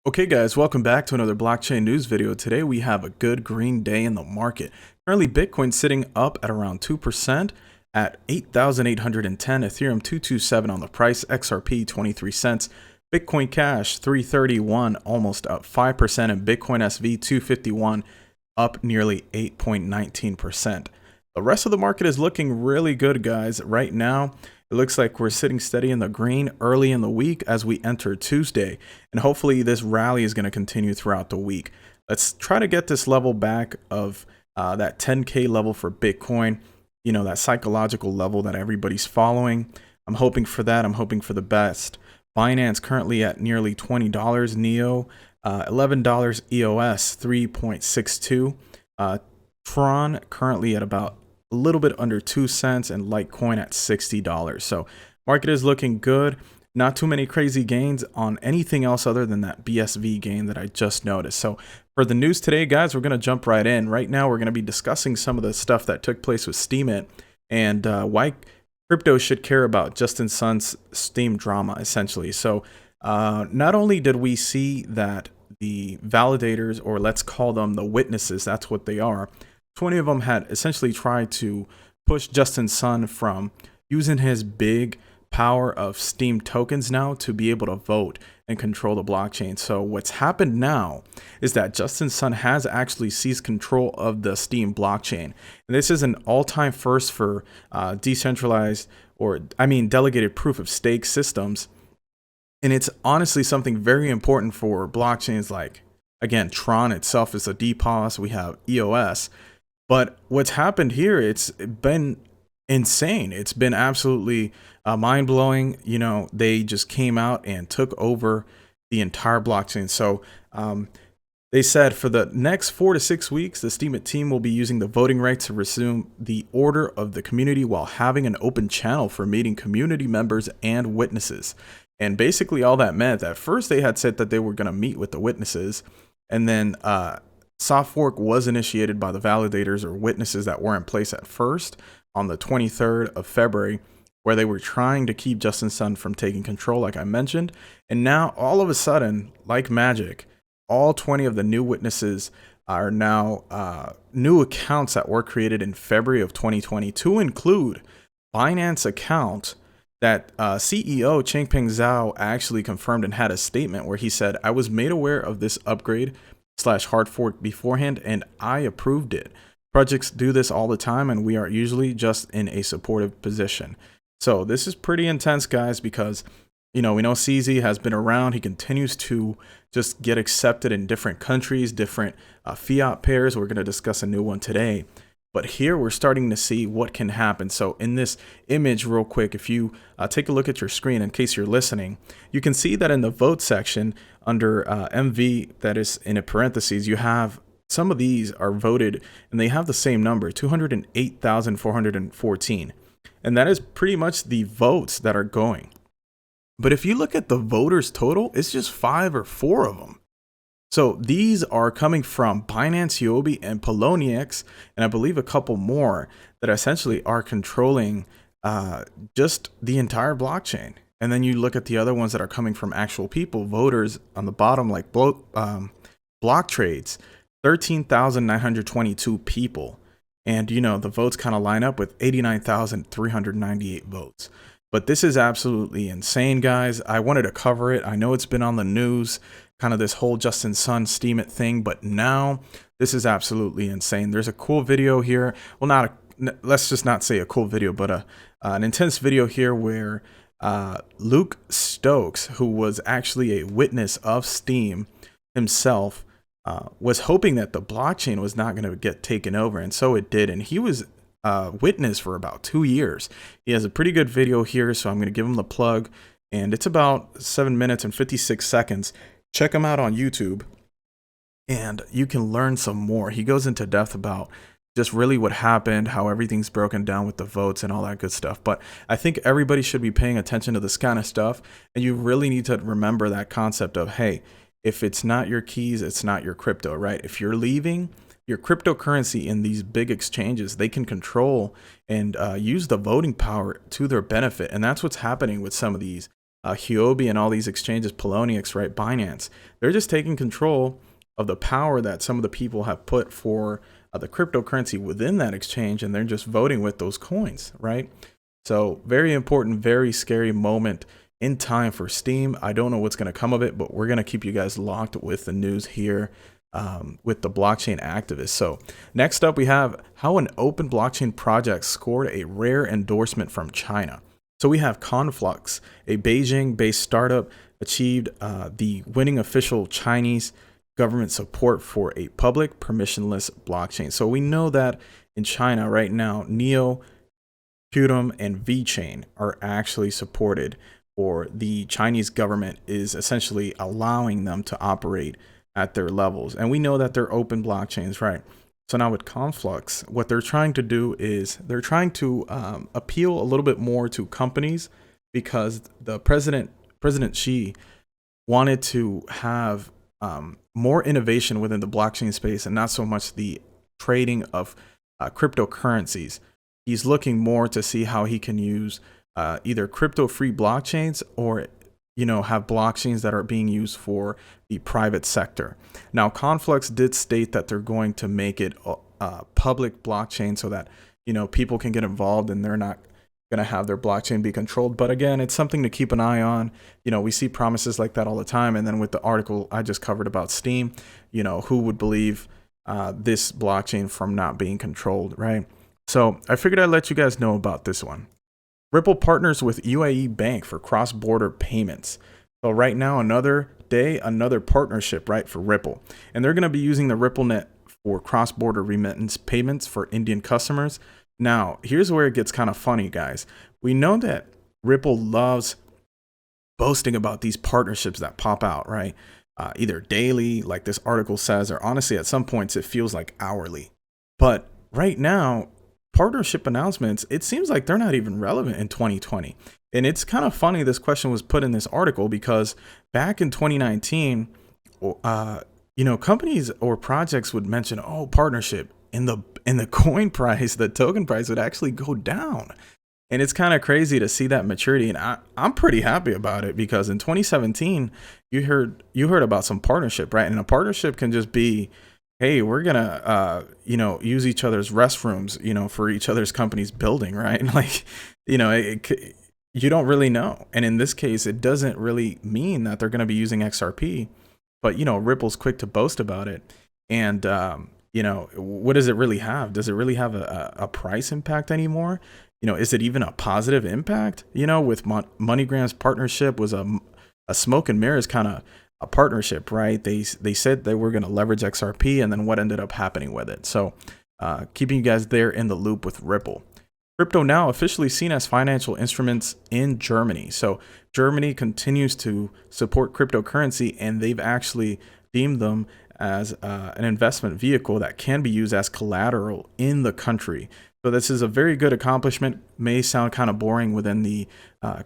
Okay guys, welcome back to another blockchain news video. Today we have a good green day in the market. Currently Bitcoin sitting up at around 2% at 8,810, Ethereum 227 on the price, XRP 23 cents, Bitcoin Cash 331 almost up 5%, and Bitcoin SV 251 up nearly 8.19%. The rest of the market is looking really good, guys. Right now, it looks like we're sitting steady in the green early in the week as we enter Tuesday, and hopefully this rally is going to continue throughout the week. Let's try to get this level back of that 10K level for Bitcoin, you know, that psychological level that everybody's following. I'm hoping for that. I'm hoping for the best. Binance currently at nearly $20, Neo $11, EOS 3.62, Tron currently at about a little bit under 2 cents, and Litecoin at $60. So market is looking good. Not too many crazy gains on anything else other than that BSV gain that I just noticed. So for the news today, guys, we're going to jump right in. Right now, we're going to be discussing some of the stuff that took place with STEEM and why crypto should care about Justin Sun's STEEM drama, essentially. So not only did we see that the validators, or let's call them the witnesses, that's what they are, 20 of them had essentially tried to push Justin Sun from using his big power of STEEM tokens now to be able to vote and control the blockchain. So what's happened now is that Justin Sun has actually seized control of the STEEM blockchain. And this is an all-time first for decentralized, or delegated proof of stake systems. And it's honestly something very important for blockchains like, again, Tron itself is a DPoS. We have EOS. But what's happened here, it's been insane. It's been absolutely mind-blowing. You know, they just came out and took over the entire blockchain. So they said for the next 4 to 6 weeks, the STEEM team will be using the voting rights to resume the order of the community while having an open channel for meeting community members and witnesses. And basically all that meant that first they had said that they were going to meet with the witnesses, and then soft fork was initiated by the validators or witnesses that were in place at first on the 23rd of February, where they were trying to keep Justin Sun from taking control, like I mentioned. And now all of a sudden, like magic, all 20 of the new witnesses are now new accounts that were created in February of 2020 to include Binance account that CEO Changpeng Zhao actually confirmed and had a statement where he said, "I was made aware of this upgrade / hard fork beforehand, and I approved it. Projects do this all the time, and we are usually just in a supportive position." So this is pretty intense, guys, because, you know, we know CZ has been around. He continues to just get accepted in different countries, different fiat pairs. We're going to discuss a new one today. But here we're starting to see what can happen. So in this image, real quick, if you take a look at your screen, in case you're listening, you can see that in the vote section under MV, that is in a parentheses, you have some of these are voted and they have the same number, 208,414. And that is pretty much the votes that are going. But if you look at the voters total, it's just 5 or 4 of them. So these are coming from Binance, Yobi, and Poloniex, and I believe a couple more that essentially are controlling just the entire blockchain. And then you look at the other ones that are coming from actual people, voters on the bottom, like block trades, 13,922 people. And, you know, the votes kind of line up with 89,398 votes. But this is absolutely insane, guys. I wanted to cover it. I know it's been on the news, kind of this whole Justin Sun Steem It thing, but now this is absolutely insane. There's a cool video here. Well, let's just not say a cool video, but an intense video here where Luke Stokes, who was actually a witness of Steem himself, was hoping that the blockchain was not going to get taken over, and so it did. And he was witness for about 2 years. He has a pretty good video here, so I'm going to give him the plug, and it's about 7 minutes and 56 seconds. Check him out on YouTube, and you can learn some more. He goes into depth about just really what happened, how everything's broken down with the votes and all that good stuff. But I think everybody should be paying attention to this kind of stuff, and you really need to remember that concept of, hey, if it's not your keys, it's not your crypto, right? If you're leaving your cryptocurrency in these big exchanges, they can control and use the voting power to their benefit. And that's what's happening with some of these Huobi and all these exchanges, Poloniex, right, Binance, they're just taking control of the power that some of the people have put for the cryptocurrency within that exchange, and they're just voting with those coins, right? So very important, very scary moment in time for Steem. I don't know what's going to come of it, but we're going to keep you guys locked with the news here with the blockchain activists. So next up, we have how an open blockchain project scored a rare endorsement from China. So we have Conflux, a Beijing-based startup, achieved the winning official Chinese government support for a public permissionless blockchain. So we know that in China right now, Neo, Qtum, and VeChain are actually supported, or the Chinese government is essentially allowing them to operate at their levels. And we know that they're open blockchains, right? So now with Conflux, what they're trying to do is they're trying to appeal a little bit more to companies, because the President Xi wanted to have more innovation within the blockchain space and not so much the trading of cryptocurrencies. He's looking more to see how he can use either crypto-free blockchains or have blockchains that are being used for the private sector. Now, Conflux did state that they're going to make it a public blockchain so that people can get involved and they're not going to have their blockchain be controlled. But again, it's something to keep an eye on. We see promises like that all the time. And then with the article I just covered about Steem, who would believe this blockchain from not being controlled, right? So I figured I'd let you guys know about this one. Ripple partners with UAE Bank for cross-border payments. So right now, another day, another partnership, right, for Ripple. And they're going to be using the RippleNet for cross-border remittance payments for Indian customers. Now, here's where it gets kind of funny, guys. We know that Ripple loves boasting about these partnerships that pop out, right? Either daily, like this article says, or honestly, at some points, it feels like hourly. But right now, partnership announcements, it seems like they're not even relevant in 2020. And it's kind of funny this question was put in this article, because back in 2019, companies or projects would mention, partnership, and the coin price, the token price would actually go down. And it's kind of crazy to see that maturity. And I'm pretty happy about it, because in 2017, you heard about some partnership, right? And a partnership can just be, hey, we're gonna use each other's restrooms, for each other's company's building, right? Like, you don't really know. And in this case, it doesn't really mean that they're gonna be using XRP, but Ripple's quick to boast about it. And what does it really have? Does it really have a price impact anymore? Is it even a positive impact? With MoneyGram's partnership was a smoke and mirrors kind of a partnership, right? They said they were going to leverage XRP, and then what ended up happening with it. So keeping you guys there in the loop with Ripple. Crypto now officially seen as financial instruments in Germany. So Germany continues to support cryptocurrency, and they've actually deemed them as an investment vehicle that can be used as collateral in the country. So this is a very good accomplishment. May sound kind of boring within the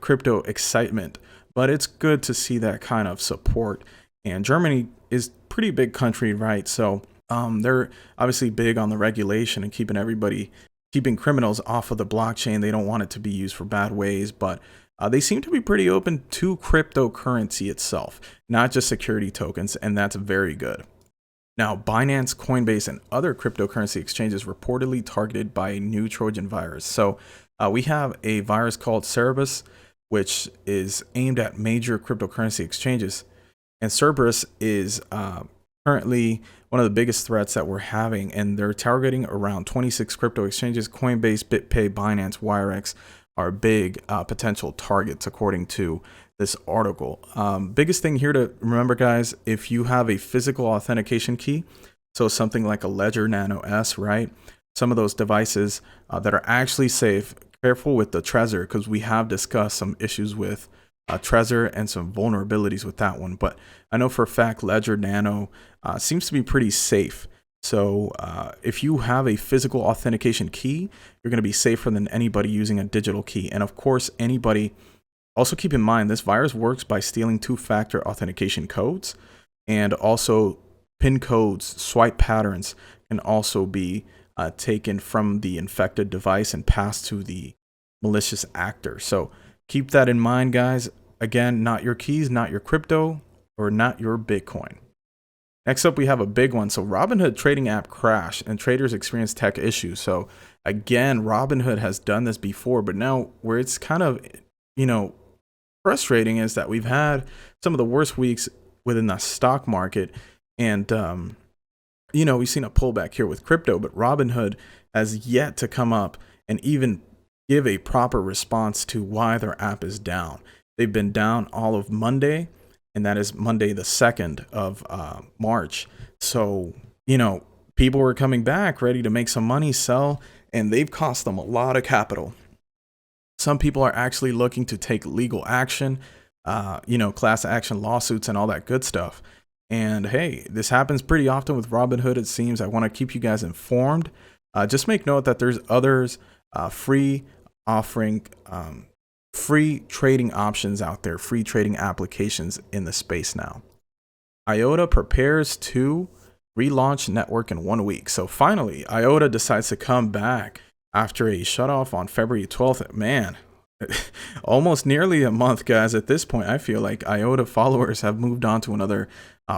crypto excitement, but it's good to see that kind of support. And Germany is pretty big country, right? So they're obviously big on the regulation and keeping criminals off of the blockchain. They don't want it to be used for bad ways, but they seem to be pretty open to cryptocurrency itself, not just security tokens, and that's very good. Now, Binance, Coinbase, and other cryptocurrency exchanges reportedly targeted by a new Trojan virus. So we have a virus called Cerberus, which is aimed at major cryptocurrency exchanges. And Cerberus is currently one of the biggest threats that we're having, and they're targeting around 26 crypto exchanges. Coinbase, BitPay, Binance, Wirex are big potential targets, according to this article. Biggest thing here to remember, guys, if you have a physical authentication key, so something like a Ledger Nano S, right? Some of those devices that are actually safe, careful with the Trezor, because we have discussed some issues with Trezor and some vulnerabilities with that one. But I know for a fact Ledger Nano seems to be pretty safe. So if you have a physical authentication key, you're going to be safer than anybody using a digital key. And of course, also keep in mind, this virus works by stealing two-factor authentication codes, and also PIN codes, swipe patterns can also be taken from the infected device and passed to the malicious actor. So keep that in mind, guys. again, not your keys, not your crypto, or not your Bitcoin. Next up, we have a big one. So Robinhood trading app crashed and traders experienced tech issues. So again, Robinhood has done this before, but now where it's kind of, frustrating is that we've had some of the worst weeks within the stock market. And, we've seen a pullback here with crypto, but Robinhood has yet to come up and even give a proper response to why their app is down. They've been down all of Monday, and that is Monday the 2nd of March. So, people were coming back ready to make some money, sell, and they've cost them a lot of capital. Some people are actually looking to take legal action, class action lawsuits and all that good stuff. And hey, this happens pretty often with Robinhood, it seems. I want to keep you guys informed. Just make note that there's others free offering free trading options out there, free trading applications in the space now. IOTA prepares to relaunch network in 1 week. So finally, IOTA decides to come back after a shutoff on February 12th. Man, almost nearly a month, guys. At this point, I feel like IOTA followers have moved on to another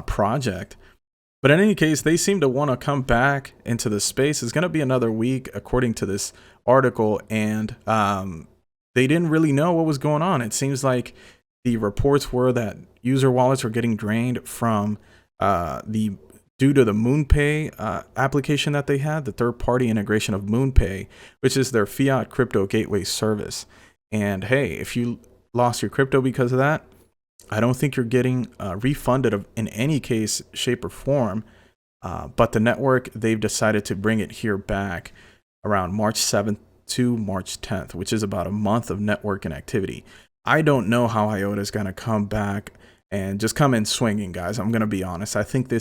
project. But in any case, they seem to want to come back into the space. It's going to be another week, according to this article, and they didn't really know what was going on. It seems like the reports were that user wallets were getting drained from due to the MoonPay application that they had, the third-party integration of MoonPay, which is their fiat crypto gateway service. And hey, if you lost your crypto because of that, I don't think you're getting refunded in any case, shape, or form. But the network, they've decided to bring it here back around March 7th to March 10th, which is about a month of networking activity. I don't know how IOTA is going to come back and just come in swinging, guys. I'm going to be honest. I think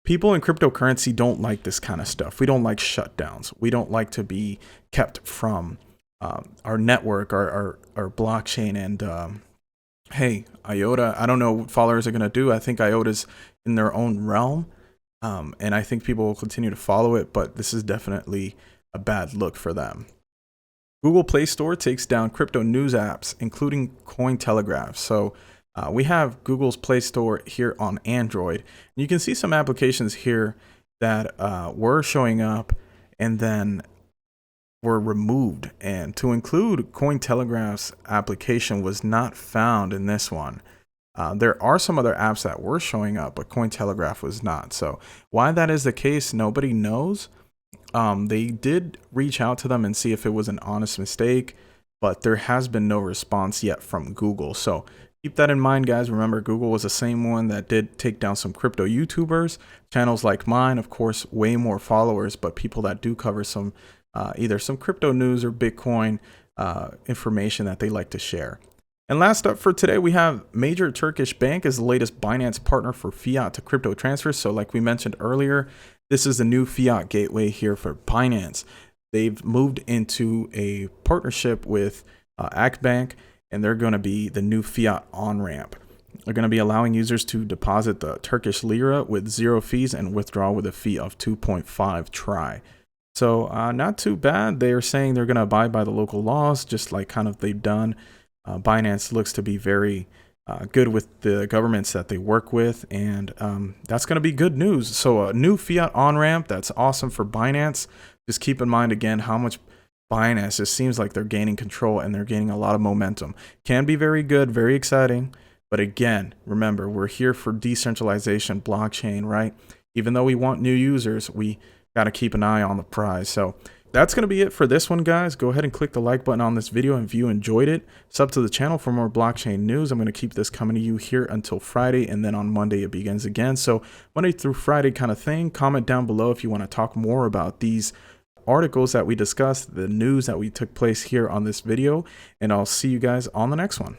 people in cryptocurrency don't like this kind of stuff. We don't like shutdowns. We don't like to be kept from our network, our blockchain. And hey, IOTA, I don't know what followers are going to do. I think IOTA's in their own realm. And I think people will continue to follow it, but this is definitely a bad look for them. Google Play Store takes down crypto news apps, including Cointelegraph. So we have Google's Play Store here on Android. You can see some applications here that were showing up and then were removed. And to include Cointelegraph's application was not found in this one. There are some other apps that were showing up, but Cointelegraph was not. So why that is the case, nobody knows. They did reach out to them and see if it was an honest mistake, but there has been no response yet from Google. So keep that in mind, guys. Remember, Google was the same one that did take down some crypto YouTubers, channels like mine, of course, way more followers, but people that do cover some either some crypto news or Bitcoin information that they like to share. And last up for today, we have Major Turkish Bank is the latest Binance partner for fiat to crypto transfers. So like we mentioned earlier, this is the new fiat gateway here for Binance. They've moved into a partnership with Akbank, and they're going to be the new fiat on-ramp. They're going to be allowing users to deposit the Turkish lira with 0 fees and withdraw with a fee of 2.5 TRY. So not too bad. They're saying they're going to abide by the local laws, just like kind of they've done. Binance looks to be very good with the governments that they work with, and that's going to be good news. So a new fiat on-ramp, that's awesome for Binance. Just keep in mind, again, how much Binance, it seems like they're gaining control and they're gaining a lot of momentum. Can be very good, very exciting. But again, remember, we're here for decentralization, blockchain, right? Even though we want new users, we got to keep an eye on the prize. So that's going to be it for this one, guys. Go ahead and click the like button on this video if you enjoyed it. Sub to the channel for more blockchain news. I'm going to keep this coming to you here until Friday, and then on Monday it begins again. So Monday through Friday kind of thing. Comment down below if you want to talk more about these articles that we discussed, the news that we took place here on this video, and I'll see you guys on the next one.